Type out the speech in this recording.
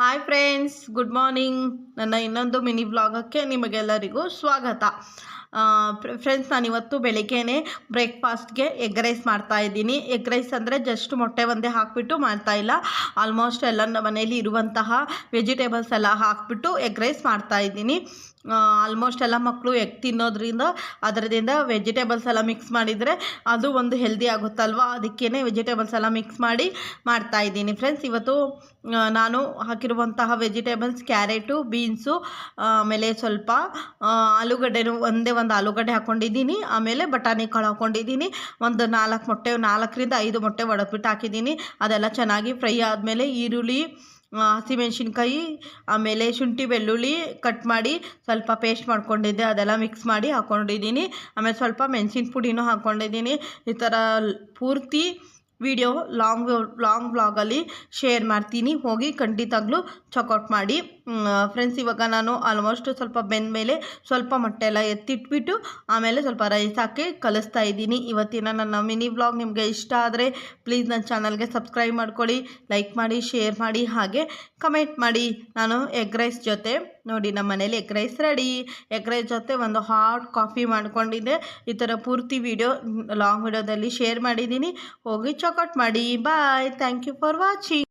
Hi friends, good morning. ನನ್ನ ಇನ್ನೊಂದು mini ವ್ಲಾಗಕ್ಕೆ ನಿಮಗೆಲ್ಲರಿಗೂ ಸ್ವಾಗತ. ಫ್ರೆಂಡ್ಸ್, ನಾನಿವತ್ತು ಬೆಳಿಗ್ಗೆನೇ ಬ್ರೇಕ್ಫಾಸ್ಟ್ಗೆ ಎಗ್ ರೈಸ್ ಮಾಡ್ತಾಯಿದ್ದೀನಿ. ಎಗ್ ರೈಸ್ ಅಂದರೆ ಜಸ್ಟ್ ಮೊಟ್ಟೆ ಒಂದೇ ಹಾಕಿಬಿಟ್ಟು ಮಾಡ್ತಾಯಿಲ್ಲ, ಆಲ್ಮೋಸ್ಟ್ ಎಲ್ಲ ನಮ್ಮ ಮನೇಲಿ ಇರುವಂತಹ ವೆಜಿಟೇಬಲ್ಸ್ ಎಲ್ಲ ಹಾಕಿಬಿಟ್ಟು ಎಗ್ ರೈಸ್ ಮಾಡ್ತಾಯಿದ್ದೀನಿ. ಆಲ್ಮೋಸ್ಟ್ ಎಲ್ಲ ಮಕ್ಕಳು ಎಗ್ ತಿನ್ನೋದ್ರಿಂದ ಅದರದಿಂದ ವೆಜಿಟೇಬಲ್ಸ್ ಎಲ್ಲ ಮಿಕ್ಸ್ ಮಾಡಿದರೆ ಅದು ಒಂದು ಹೆಲ್ದಿ ಆಗುತ್ತಲ್ವ, ಅದಕ್ಕೇ ವೆಜಿಟೇಬಲ್ಸ್ ಎಲ್ಲ ಮಿಕ್ಸ್ ಮಾಡಿ ಮಾಡ್ತಾಯಿದ್ದೀನಿ. ಫ್ರೆಂಡ್ಸ್, ಇವತ್ತು ನಾನು ಹಾಕಿರುವಂತಹ ವೆಜಿಟೇಬಲ್ಸ್ ಕ್ಯಾರೆಟು, ಬೀನ್ಸು, ಆಮೇಲೆ ಸ್ವಲ್ಪ ಆಲೂಗಡ್ಡೆನೂ ಒಂದು ಆಲೂಗಡ್ಡೆ ಹಾಕ್ಕೊಂಡಿದ್ದೀನಿ. ಆಮೇಲೆ ಬಟಾಣಿ ಕಾಳು ಹಾಕ್ಕೊಂಡಿದ್ದೀನಿ. ಒಂದು 4ರಿಂದ 5 ಮೊಟ್ಟೆ ಒಡೆದ್ಬಿಟ್ಟು ಹಾಕಿದ್ದೀನಿ. ಅದೆಲ್ಲ ಚೆನ್ನಾಗಿ ಫ್ರೈ ಆದಮೇಲೆ ಈರುಳ್ಳಿ, ಹಸಿಮೆಣ್ಸಿನ್ಕಾಯಿ, ಆಮೇಲೆ ಶುಂಠಿ ಬೆಳ್ಳುಳ್ಳಿ ಕಟ್ ಮಾಡಿ ಸ್ವಲ್ಪ ಪೇಸ್ಟ್ ಮಾಡ್ಕೊಂಡಿದ್ದೆ, ಅದೆಲ್ಲ ಮಿಕ್ಸ್ ಮಾಡಿ ಹಾಕ್ಕೊಂಡಿದ್ದೀನಿ. ಆಮೇಲೆ ಸ್ವಲ್ಪ ಮೆಣಸಿನ ಪುಡಿನೂ ಹಾಕ್ಕೊಂಡಿದ್ದೀನಿ. ಈ ಥರ ಪೂರ್ತಿ ವಿಡಿಯೋ ಲಾಂಗ್ ವ್ಲಾಗಲ್ಲಿ ಶೇರ್ ಮಾಡ್ತೀನಿ, ಹೋಗಿ ಖಂಡಿತವಾಗ್ಲೂ ಚೆಕ್ಔಟ್ ಮಾಡಿ. ಫ್ರೆಂಡ್ಸ್, ಇವಾಗ ನಾನು ಆಲ್ಮೋಸ್ಟ್ ಸ್ವಲ್ಪ ಬೆಂದ ಮೇಲೆ ಸ್ವಲ್ಪ ಮೊಟ್ಟೆ ಎಲ್ಲ ಎತ್ತಿಟ್ಬಿಟ್ಟು ಆಮೇಲೆ ಸ್ವಲ್ಪ ರೈಸ್ ಹಾಕಿ ಕಲಿಸ್ತಾ ಇದ್ದೀನಿ. ಇವತ್ತಿನ ನನ್ನ ಮಿನಿ ವ್ಲಾಗ್ ನಿಮಗೆ ಇಷ್ಟ ಆದರೆ ಪ್ಲೀಸ್ ನನ್ನ ಚಾನಲ್ಗೆ ಸಬ್ಸ್ಕ್ರೈಬ್ ಮಾಡ್ಕೊಳ್ಳಿ, ಲೈಕ್ ಮಾಡಿ, ಶೇರ್ ಮಾಡಿ, ಹಾಗೆ ಕಮೆಂಟ್ ಮಾಡಿ. ನಾನು ಎಗ್ ರೈಸ್ ಜೊತೆ ನೋಡಿ, ನಮ್ಮ ಮನೇಲಿ egg rice ready. Egg rice ಜೊತೆ ಒಂದು ಹಾಟ್ ಕಾಫಿ ಮಾಡ್ಕೊಂಡಿದ್ದೆ. ಈ ಥರ ಪೂರ್ತಿ ವಿಡಿಯೋ ಲಾಂಗ್ ವಿಡಿಯೋದಲ್ಲಿ ಶೇರ್ ಮಾಡಿದ್ದೀನಿ, ಹೋಗಿ ಚೆಕ್ಔಟ್ ಮಾಡಿ. ಬಾಯ್, ಥ್ಯಾಂಕ್ ಯು ಫಾರ್ ವಾಚಿಂಗ್.